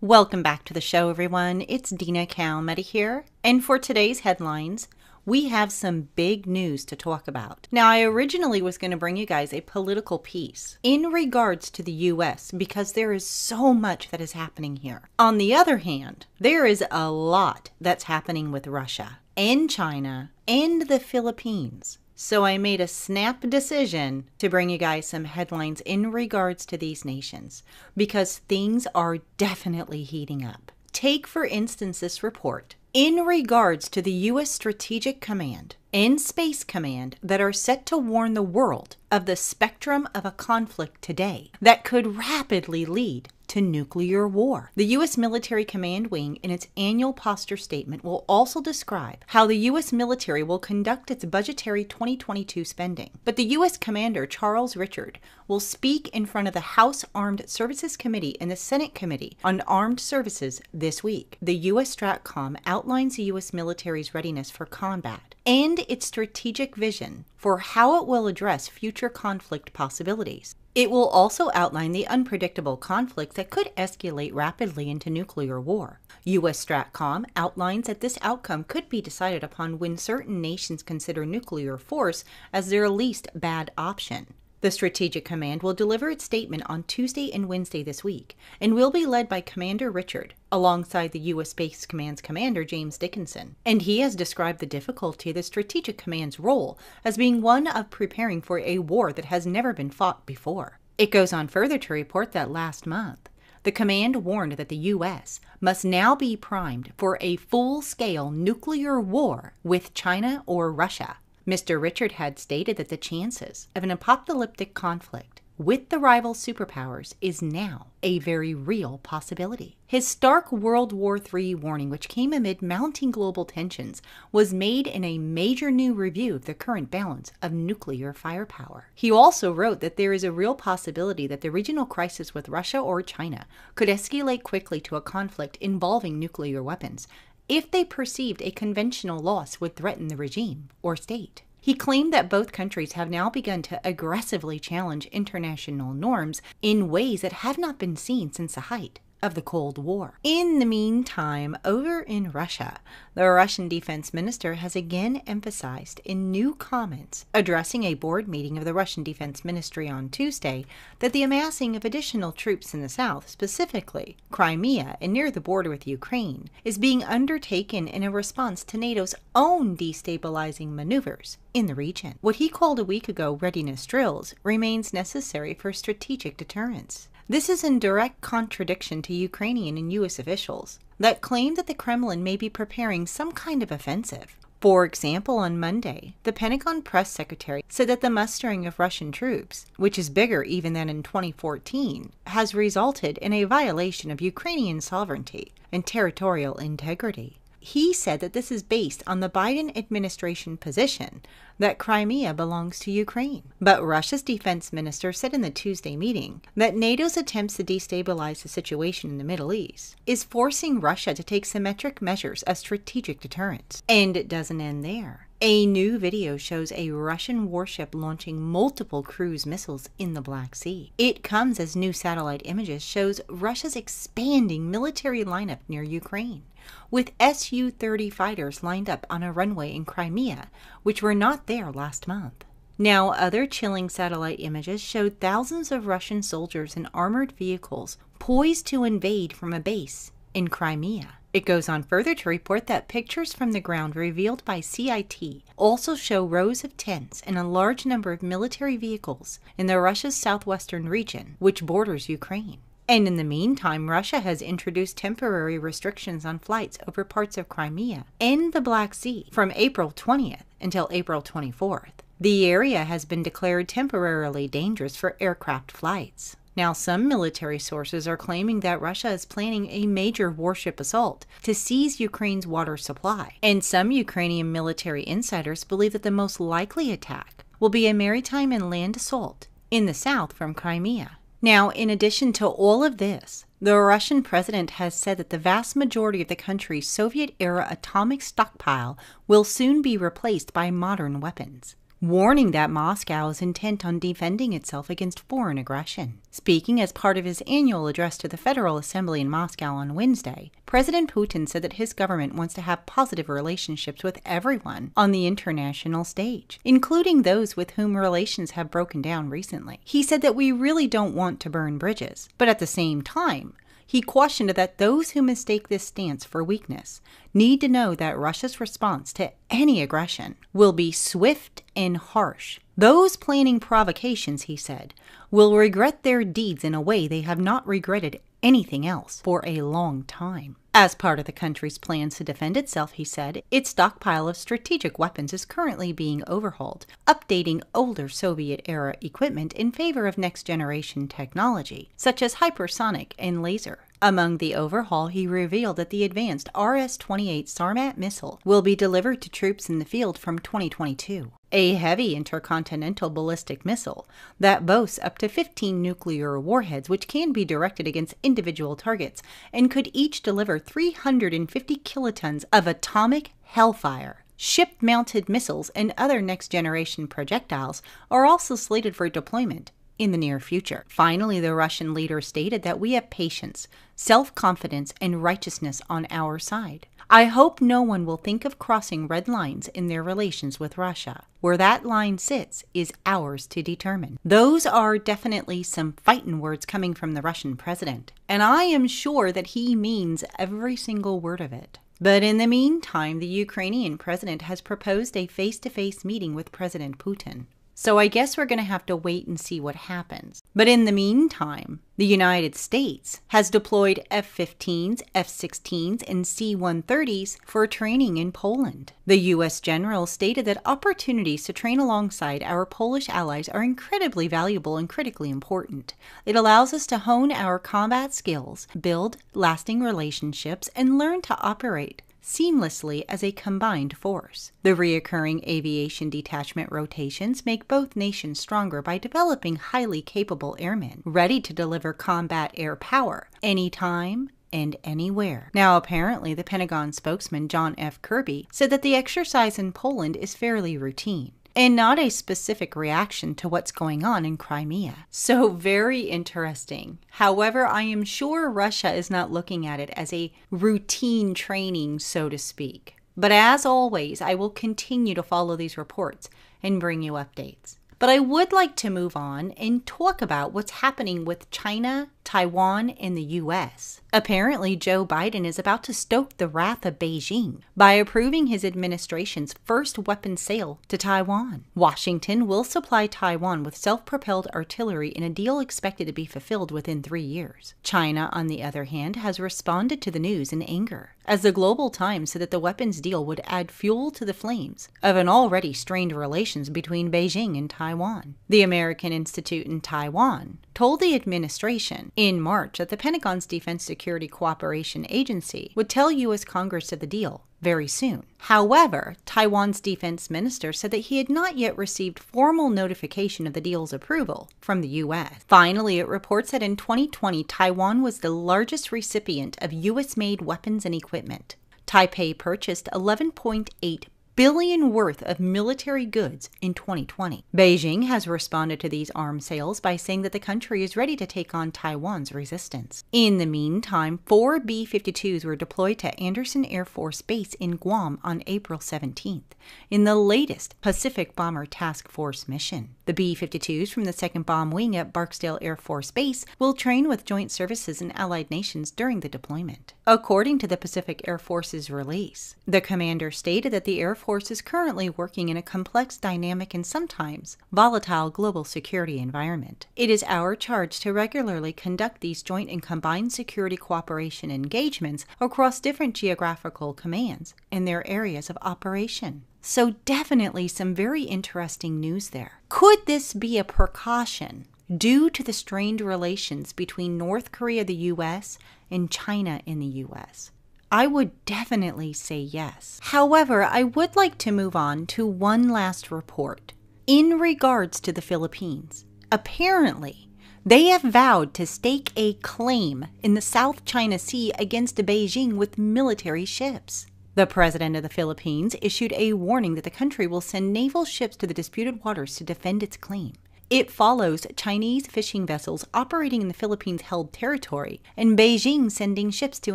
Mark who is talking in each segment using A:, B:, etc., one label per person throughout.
A: Welcome back to the show, everyone. It's Dina Kalmet here, and for today's headlines, we have some big news to talk about. Now, I originally was going to bring you guys a political piece in regards to the U.S. because there is so much that is happening here. On the other hand, there is a lot that's happening with Russia and China and the Philippines. So I made a snap decision to bring you guys some headlines in regards to these nations because things are definitely heating up. Take, for instance, this report in regards to the U.S. Strategic Command and Space Command that are set to warn the world of the spectrum of a conflict today that could rapidly lead to nuclear war. The U.S. Military Command Wing in its annual posture statement will also describe how the U.S. military will conduct its budgetary 2022 spending. But the U.S. Commander Charles Richard will speak in front of the House Armed Services Committee and the Senate Committee on Armed Services this week. The U.S. STRATCOM outlines the U.S. military's readiness for combat and its strategic vision for how it will address future conflict possibilities. It will also outline the unpredictable conflicts that could escalate rapidly into nuclear war. U.S. STRATCOM outlines that this outcome could be decided upon when certain nations consider nuclear force as their least bad option. The Strategic Command will deliver its statement on Tuesday and Wednesday this week and will be led by Commander Richard alongside the U.S. Space Command's Commander James Dickinson. And he has described the difficulty of the Strategic Command's role as being one of preparing for a war that has never been fought before. It goes on further to report that last month, the command warned that the U.S. must now be primed for a full-scale nuclear war with China or Russia. Mr. Richard had stated that the chances of an apocalyptic conflict with the rival superpowers is now a very real possibility. His stark World War III warning, which came amid mounting global tensions, was made in a major new review of the current balance of nuclear firepower. He also wrote that there is a real possibility that the regional crisis with Russia or China could escalate quickly to a conflict involving nuclear weapons if they perceived a conventional loss would threaten the regime or state. He claimed that both countries have now begun to aggressively challenge international norms in ways that have not been seen since the height of the Cold War. In the meantime, over in Russia, the Russian defense minister has again emphasized in new comments addressing a board meeting of the Russian Defense Ministry on Tuesday that the amassing of additional troops in the south, specifically Crimea and near the border with Ukraine, is being undertaken in a response to NATO's own destabilizing maneuvers in the region. What he called a week ago readiness drills remains necessary for strategic deterrence. This is in direct contradiction to Ukrainian and U.S. officials that claim that the Kremlin may be preparing some kind of offensive. For example, on Monday, the Pentagon press secretary said that the mustering of Russian troops, which is bigger even than in 2014, has resulted in a violation of Ukrainian sovereignty and territorial integrity. He said that this is based on the Biden administration position that Crimea belongs to Ukraine. But Russia's defense minister said in the Tuesday meeting that NATO's attempts to destabilize the situation in the Middle East is forcing Russia to take symmetric measures of strategic deterrence. And it doesn't end there. A new video shows a Russian warship launching multiple cruise missiles in the Black Sea. It comes as new satellite images shows Russia's expanding military lineup near Ukraine, with Su-30 fighters lined up on a runway in Crimea, which were not there last month. Now, other chilling satellite images showed thousands of Russian soldiers in armored vehicles poised to invade from a base in Crimea. It goes on further to report that pictures from the ground revealed by CIT also show rows of tents and a large number of military vehicles in the Russia's southwestern region, which borders Ukraine. And in the meantime, Russia has introduced temporary restrictions on flights over parts of Crimea and the Black Sea from April 20th until April 24th. The area has been declared temporarily dangerous for aircraft flights. Now, some military sources are claiming that Russia is planning a major warship assault to seize Ukraine's water supply. And some Ukrainian military insiders believe that the most likely attack will be a maritime and land assault in the south from Crimea. Now, in addition to all of this, the Russian president has said that the vast majority of the country's Soviet-era atomic stockpile will soon be replaced by modern weapons. warning that Moscow is intent on defending itself against foreign aggression. Speaking as part of his annual address to the Federal Assembly in Moscow on Wednesday, President Putin said that his government wants to have positive relationships with everyone on the international stage, including those with whom relations have broken down recently. He said that we really don't want to burn bridges, but at the same time, he cautioned that those who mistake this stance for weakness need to know that Russia's response to any aggression will be swift and harsh. Those planning provocations, he said, will regret their deeds in a way they have not regretted anything else for a long time. As part of the country's plans to defend itself, he said, its stockpile of strategic weapons is currently being overhauled, updating older Soviet-era equipment in favor of next-generation technology, such as hypersonic and laser. Among the overhaul, he revealed that the advanced RS-28 Sarmat missile will be delivered to troops in the field from 2022. A heavy intercontinental ballistic missile that boasts up to 15 nuclear warheads which can be directed against individual targets and could each deliver 350 kilotons of atomic hellfire. Ship-mounted missiles and other next-generation projectiles are also slated for deployment in the near future. Finally, the Russian leader stated that we have patience, self-confidence, and righteousness on our side. I hope no one will think of crossing red lines in their relations with Russia. Where that line sits is ours to determine. Those are definitely some fighting words coming from the Russian president, and I am sure that he means every single word of it. But in the meantime, the Ukrainian president has proposed a face-to-face meeting with President Putin. So I guess we're going to have to wait and see what happens. But in the meantime, the United States has deployed F-15s, F-16s, and C-130s for training in Poland. The U.S. general stated that opportunities to train alongside our Polish allies are incredibly valuable and critically important. It allows us to hone our combat skills, build lasting relationships, and learn to operate seamlessly as a combined force. The reoccurring aviation detachment rotations make both nations stronger by developing highly capable airmen, ready to deliver combat air power anytime and anywhere. Now, apparently, the Pentagon spokesman John F. Kirby said that the exercise in Poland is fairly routine and not a specific reaction to what's going on in Crimea. So very interesting. However, I am sure Russia is not looking at it as a routine training, so to speak. But as always, I will continue to follow these reports and bring you updates. But I would like to move on and talk about what's happening with China, Taiwan, and the U.S. Apparently, Joe Biden is about to stoke the wrath of Beijing by approving his administration's first weapon sale to Taiwan. Washington will supply Taiwan with self-propelled artillery in a deal expected to be fulfilled within 3 years. China, on the other hand, has responded to the news in anger, as the Global Times said that the weapons deal would add fuel to the flames of an already strained relations between Beijing and Taiwan. The American Institute in Taiwan told the administration in March that the Pentagon's Defense Security Cooperation Agency would tell U.S. Congress of the deal very soon. However, Taiwan's defense minister said that he had not yet received formal notification of the deal's approval from the U.S. Finally, it reports that in 2020, Taiwan was the largest recipient of U.S.-made weapons and equipment. Taipei purchased $11.8 billion worth of military goods in 2020. Beijing has responded to these arms sales by saying that the country is ready to take on Taiwan's resistance. In the meantime, 4 B-52s were deployed to Andersen Air Force Base in Guam on April 17th, in the latest Pacific Bomber Task Force mission. The B-52s from the 2nd Bomb Wing at Barksdale Air Force Base will train with joint services in allied nations during the deployment. According to the Pacific Air Force's release, the commander stated that the Air Force is currently working in a complex, dynamic, and sometimes volatile global security environment. It is our charge to regularly conduct these joint and combined security cooperation engagements across different geographical commands and their areas of operation. So definitely some very interesting news there. Could this be a precaution due to the strained relations between North Korea, the U.S., and China in the U.S.? I would definitely say yes. However, I would like to move on to one last report in regards to the Philippines. Apparently, they have vowed to stake a claim in the South China Sea against Beijing with military ships. The president of the Philippines issued a warning that the country will send naval ships to the disputed waters to defend its claim. It follows Chinese fishing vessels operating in the Philippines-held territory and Beijing sending ships to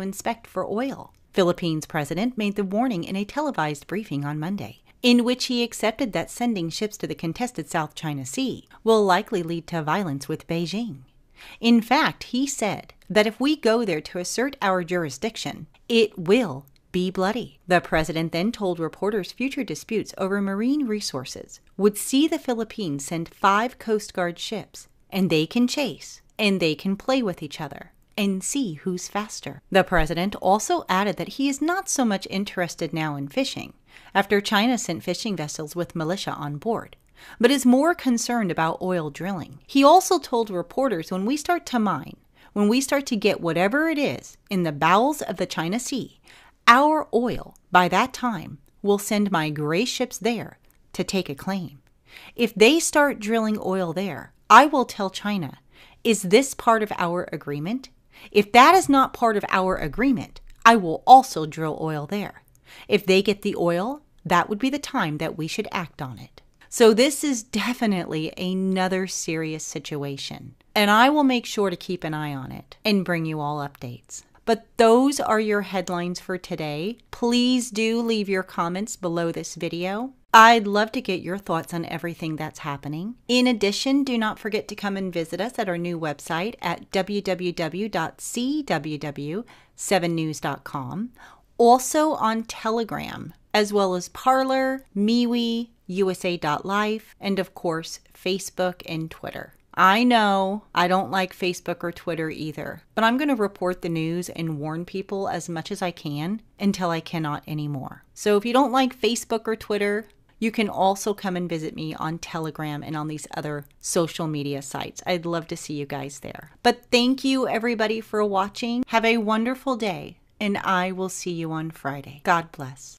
A: inspect for oil. Philippines president made the warning in a televised briefing on Monday, in which he accepted that sending ships to the contested South China Sea will likely lead to violence with Beijing. In fact, he said that if we go there to assert our jurisdiction, it will be bloody. The president then told reporters future disputes over marine resources would see the Philippines send 5 Coast Guard ships, and they can chase, and they can play with each other, and see who's faster. The president also added that he is not so much interested now in fishing, after China sent fishing vessels with militia on board, but is more concerned about oil drilling. He also told reporters when we start to mine, when we start to get whatever it is in the bowels of the China Sea, our oil, by that time, will send my gray ships there to take a claim. If they start drilling oil there, I will tell China, is this part of our agreement? If that is not part of our agreement, I will also drill oil there. If they get the oil, that would be the time that we should act on it. So this is definitely another serious situation, and I will make sure to keep an eye on it and bring you all updates. But those are your headlines for today. Please do leave your comments below this video. I'd love to get your thoughts on everything that's happening. In addition, do not forget to come and visit us at our new website at www.cww7news.com. Also on Telegram, as well as Parler, MeWe, USA.life, and of course, Facebook and Twitter. I know I don't like Facebook or Twitter either, but I'm going to report the news and warn people as much as I can until I cannot anymore. So if you don't like Facebook or Twitter, you can also come and visit me on Telegram and on these other social media sites. I'd love to see you guys there. But thank you everybody for watching. Have a wonderful day, and I will see you on Friday. God bless.